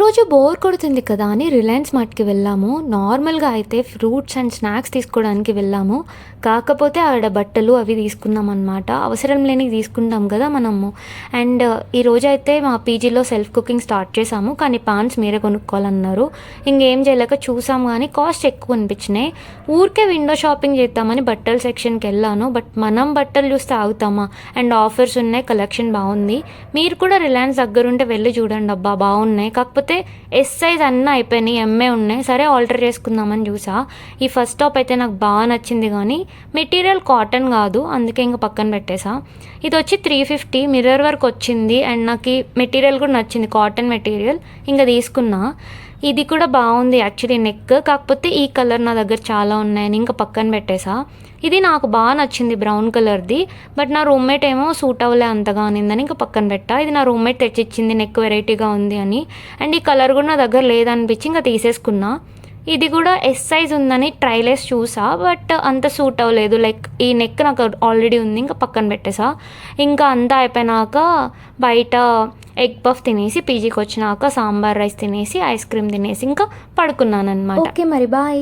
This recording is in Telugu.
రోజు బోర్ కొడుతుంది కదా అని రిలయన్స్ మార్ట్‌కి వెళ్ళాము. నార్మల్‌గా అయితే ఫ్రూట్స్ అండ్ స్నాక్స్ తీసుకోవడానికి వెళ్ళాము. కాకపోతే ఆడ బట్టలు అవి తీసుకున్నామనమాట. అవసరం లేనివి తీసుకుంటాం కదా మనము. అండ్ ఈరోజైతే మా పీజీలో సెల్ఫ్ కుకింగ్ స్టార్ట్ చేశాము. కానీ పాన్స్ మీరే కొనుక్కోవాలన్నారు. ఇంకేం చేయలేక చూసాం కానీ కాస్ట్ ఎక్కువ అనిపించినాయి. ఊరికే విండో షాపింగ్ చేద్దామని బట్టల సెక్షన్‌కి వెళ్ళాను. బట్ మనం బట్టలు చూస్తే ఆగుతామా? అండ్ ఆఫర్స్ ఉన్నాయి, కలెక్షన్ బాగుంది. మీరు కూడా రిలయన్స్ దగ్గరుంటే వెళ్ళి చూడండి అబ్బా, బాగున్నాయి. కాకపోతే ఎస్ సైజ్ అన్నీ అయిపోయినాయి, ఎంఏ ఉన్నాయి. సరే ఆల్టర్ చేసుకుందామని చూసా. ఈ ఫస్ట్ టాప్ అయితే నాకు బాగా నచ్చింది కానీ మెటీరియల్ కాటన్ కాదు, అందుకే ఇంకా పక్కన పెట్టేసా. ఇది వచ్చి 350 మిర్రర్ వర్క్ వచ్చింది. అండ్ నాకు ఈ మెటీరియల్ కూడా నచ్చింది, కాటన్ మెటీరియల్. ఇంకా తీసుకున్నా. ఇది కూడా బాగుంది యాక్చువల్లీ నెక్. కాకపోతే ఈ కలర్ నా దగ్గర చాలా ఉన్నాయని ఇంకా పక్కన పెట్టేసా. ఇది నాకు బాగా నచ్చింది, బ్రౌన్ కలర్ది. బట్ నా రూమ్మేట్ ఏమో సూట్ అవ్వలే అంతగా అనిందని ఇంకా పక్కన పెట్టా. ఇది నా రూమ్మేట్ తెచ్చిచ్చింది, నెక్ వెరైటీగా ఉంది అని. అండ్ ఈ కలర్ కూడా నా దగ్గర లేదనిపించి ఇంకా తీసేసుకున్నా. ఇది కూడా ఎస్ సైజ్ ఉందని ట్రైలేస్ చూసా, బట్ అంత సూట్ అవ్వలేదు. లైక్ ఈ నెక్ నాకు ఆల్రెడీ ఉంది, ఇంకా పక్కన పెట్టేసా. ఇంకా అంతా అయిపోయినాక బయట ఎగ్ పఫ్ తినేసి పీజీకి వచ్చినాక సాంబార్ రైస్ తినేసి ఐస్ క్రీమ్ తినేసి ఇంకా పడుకున్నాను అనమాట. ఓకే మరి బాయ్.